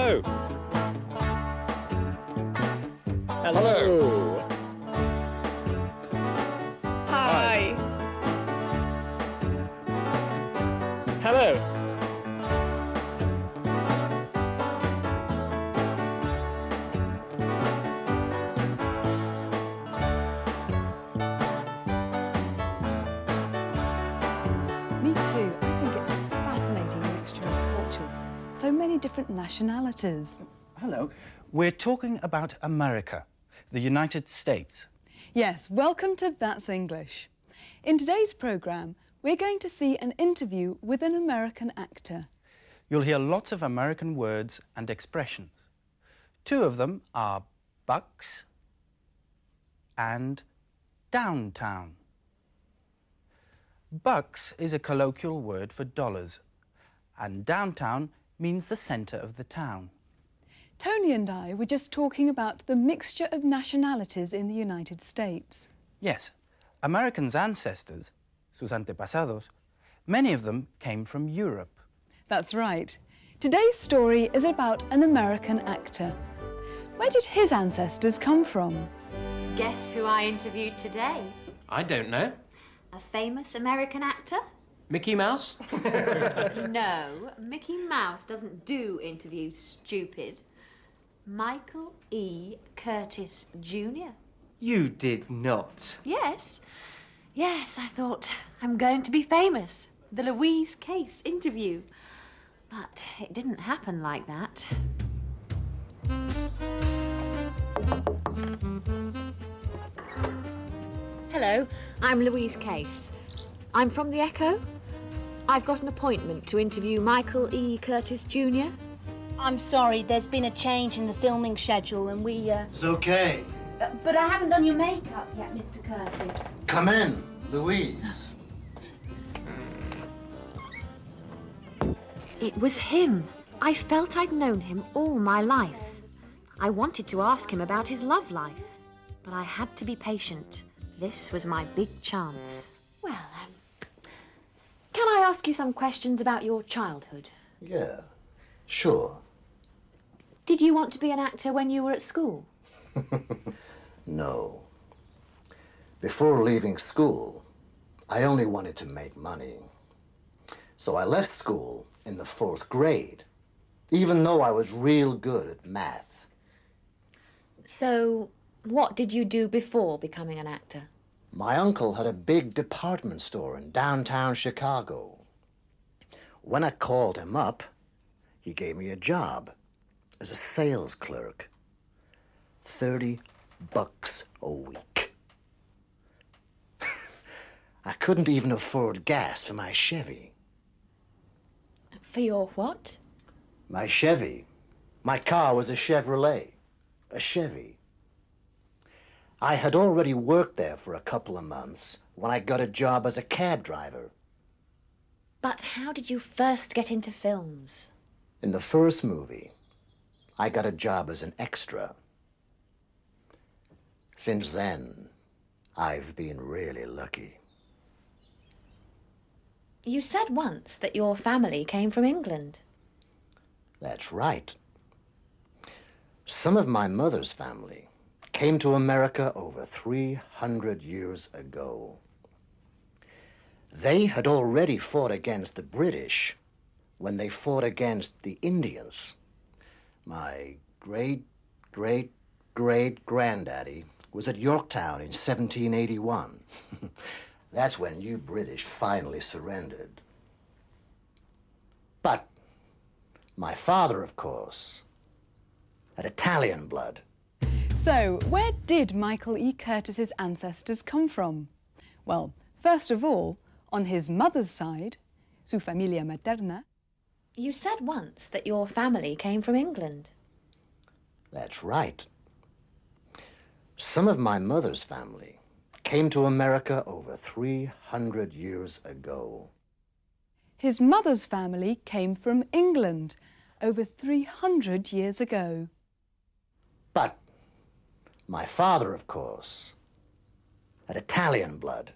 Hello. Hello. Hi. Hello. Me too. I think it's a fascinating mixture of cultures. So many different nationalities. Hello. We're talking about America, the United States. Yes, welcome to That's English. In today's programme, we're going to see an interview with an American actor. You'll hear lots of American words and expressions. Two of them are bucks and downtown. Bucks is a colloquial word for dollars, and downtown means the centre of the town. Tony and I were just talking about the mixture of nationalities in the United States. Yes, Americans' ancestors, sus antepasados, many of them came from Europe. That's right. Today's story is about an American actor. Where did his ancestors come from? Guess who I interviewed today? I don't know. A famous American actor? Mickey Mouse? No, Mickey Mouse doesn't do interviews, stupid. Michael E. Curtis Jr. You did not. Yes. Yes, I thought, I'm going to be famous. The Louise Case interview. But it didn't happen like that. Hello, I'm Louise Case. I'm from The Echo. I've got an appointment to interview Michael E. Curtis Jr. I'm sorry, there's been a change in the filming schedule and we, It's okay. But I haven't done your makeup yet, Mr. Curtis. Come in, Louise. It was him. I felt I'd known him all my life. I wanted to ask him about his love life, but I had to be patient. This was my big chance. Well, can I ask you some questions about your childhood? Yeah, sure. Did you want to be an actor when you were at school? No. Before leaving school, I only wanted to make money. So I left school in the 4th grade, even though I was real good at math. So, what did you do before becoming an actor? My uncle had a big department store in downtown Chicago. When I called him up, he gave me a job as a sales clerk. $30 a week. I couldn't even afford gas for my Chevy. For your what? My Chevy. My car was a Chevrolet. A Chevy. I had already worked there for a couple of months when I got a job as a cab driver. But how did you first get into films? In the first movie, I got a job as an extra. Since then, I've been really lucky. You said once that your family came from England. That's right. Some of my mother's family came to America over 300 years ago. They had already fought against the British when they fought against the Indians. My great-great-great-granddaddy was at Yorktown in 1781. That's when you British finally surrendered. But my father, of course, had Italian blood. So, where did Michael E. Curtis's ancestors come from? Well, first of all, on his mother's side, su familia materna. You said once that your family came from England. That's right. Some of my mother's family came to America over 300 years ago. His mother's family came from England over 300 years ago. But my father, of course, had Italian blood.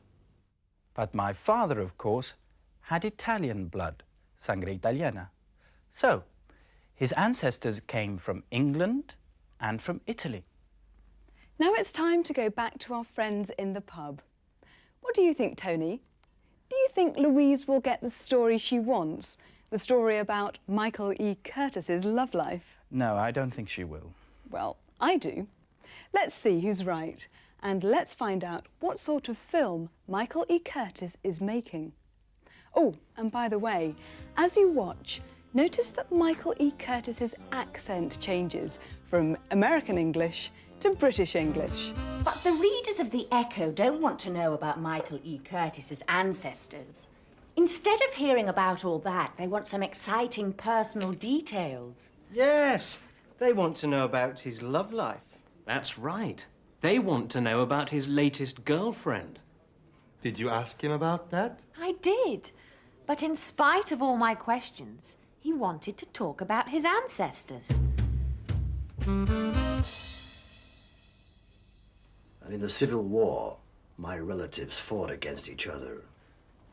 But my father, of course, had Italian blood, sangre italiana. So, His ancestors came from England and from Italy. Now it's time to go back to our friends in the pub. What do you think, Tony? Do you think Louise will get the story she wants? The story about Michael E. Curtis's love life? No, I don't think she will. Well, I do. Let's see who's right. And let's find out what sort of film Michael E. Curtis is making. Oh, and by the way, as you watch, notice that Michael E. Curtis's accent changes from American English to British English. But the readers of The Echo don't want to know about Michael E. Curtis's ancestors. Instead of hearing about all that, they want some exciting personal details. Yes, they want to know about his love life. That's right. They want to know about his latest girlfriend. Did you ask him about that? I did. But in spite of all my questions, he wanted to talk about his ancestors. And in the Civil War, my relatives fought against each other.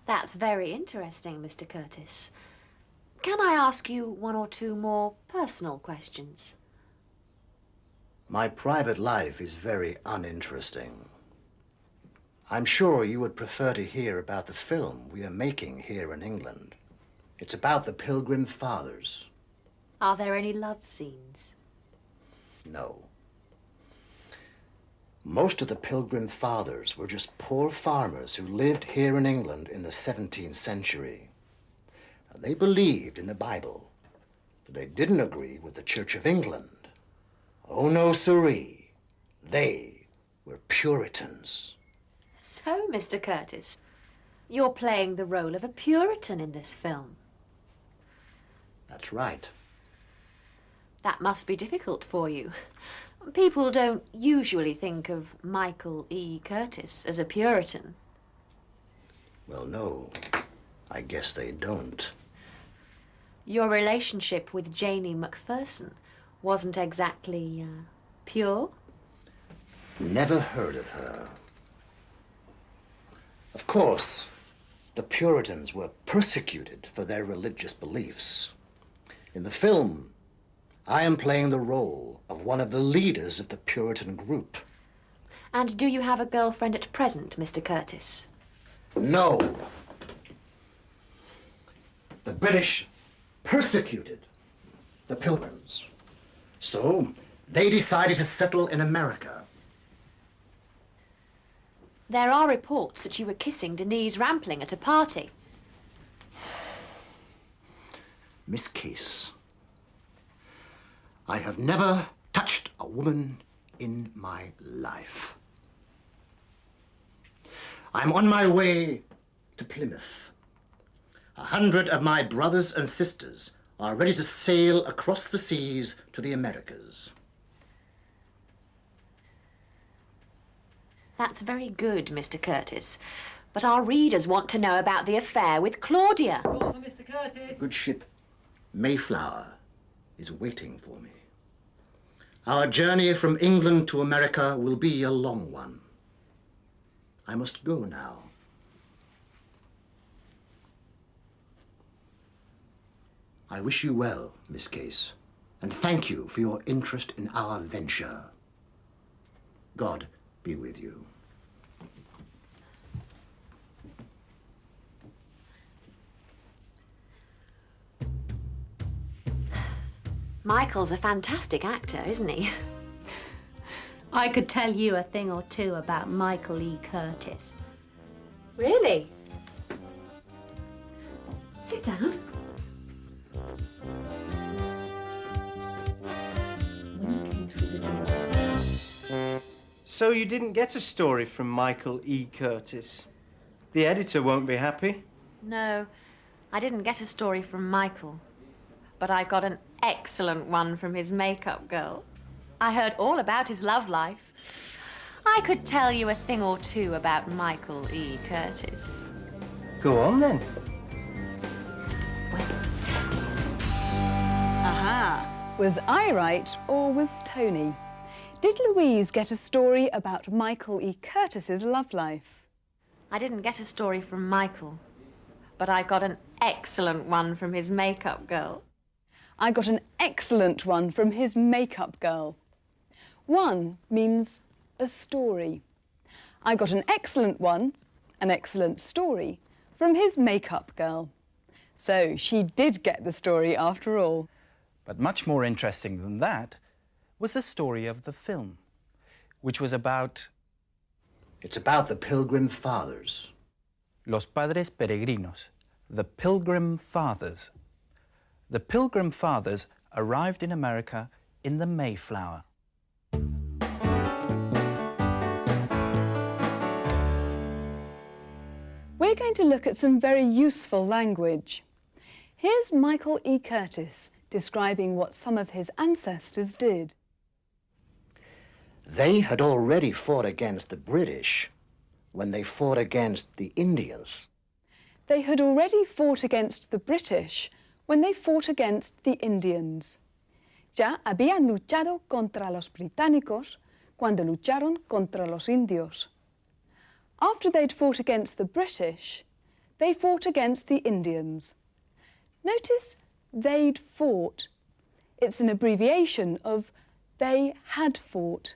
That's very interesting, Mr. Curtis. Can I ask you one or two more personal questions? My private life is very uninteresting. I'm sure you would prefer to hear about the film we are making here in England. It's about the Pilgrim Fathers. Are there any love scenes? No. Most of the Pilgrim Fathers were just poor farmers who lived here in England in the 17th century. And they believed in the Bible, but they didn't agree with the Church of England. Oh, no, siree. They were Puritans. So, Mr. Curtis, you're playing the role of a Puritan in this film. That's right. That must be difficult for you. People don't usually think of Michael E. Curtis as a Puritan. Well, no, I guess they don't. Your relationship with Janie Macpherson wasn't exactly pure? Never heard of her. Of course, the Puritans were persecuted for their religious beliefs. In the film, I am playing the role of one of the leaders of the Puritan group. And do you have a girlfriend at present, Mr. Curtis? No. The British persecuted the Pilgrims. So they decided to settle in America. There are reports that you were kissing Denise Rampling at a party. Miss Case, I have never touched a woman in my life. I'm on my way to Plymouth. 100 of my brothers and sisters are ready to sail across the seas to the Americas. That's very good, Mr. Curtis. But our readers want to know about the affair with Claudia. Call for Mr. Curtis. Good ship, Mayflower, is waiting for me. Our journey from England to America will be a long one. I must go now. I wish you well, Miss Case, and thank you for your interest in our venture. God be with you. Michael's a fantastic actor, isn't he? I could tell you a thing or two about Michael E. Curtis. Really? Sit down. So you didn't get a story from Michael E. Curtis? The editor won't be happy. No, I didn't get a story from Michael, but I got an excellent one from his makeup girl. I heard all about his love life. I could tell you a thing or two about Michael E. Curtis. Go on, then. Aha! Was I right or was Tony? Did Louise get a story about Michael E. Curtis's love life? I didn't get a story from Michael, but I got an excellent one from his makeup girl. I got an excellent one from his makeup girl. One means a story. I got an excellent one, an excellent story, from his makeup girl. So she did get the story after all. But much more interesting than that was the story of the film, which was about It's about the Pilgrim Fathers. Los Padres Peregrinos, the Pilgrim Fathers. The Pilgrim Fathers arrived in America in the Mayflower. We're going to look at some very useful language. Here's Michael E. Curtis describing what some of his ancestors did. They had already fought against the British when they fought against the Indians. They had already fought against the British when they fought against the Indians. Ya habían luchado contra los británicos cuando lucharon contra los indios. After they'd fought against the British, they fought against the Indians. Notice they'd fought. It's an abbreviation of they had fought.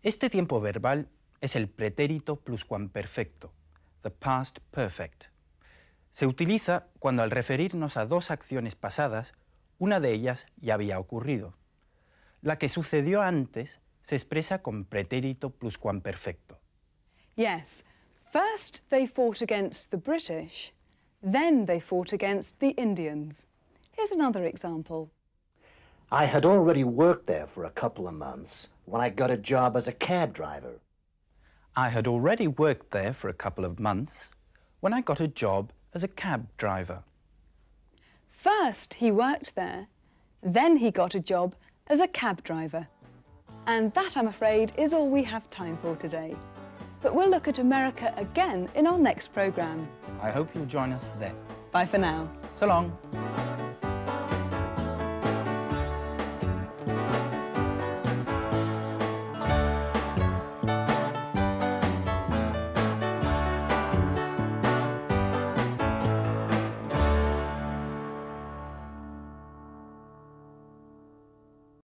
Este tiempo verbal es el pretérito pluscuamperfecto, the past perfect. Se utiliza cuando al referirnos a dos acciones pasadas, una de ellas ya había ocurrido. La que sucedió antes se expresa con pretérito pluscuamperfecto. Yes, first they fought against the British, then they fought against the Indians. Here's another example. I had already worked there for a couple of months when I got a job as a cab driver. I had already worked there for a couple of months when I got a job as a cab driver. First he worked there, then he got a job as a cab driver. And that, I'm afraid, is all we have time for today. But we'll look at America again in our next programme. I hope you'll join us then. Bye for now. So long.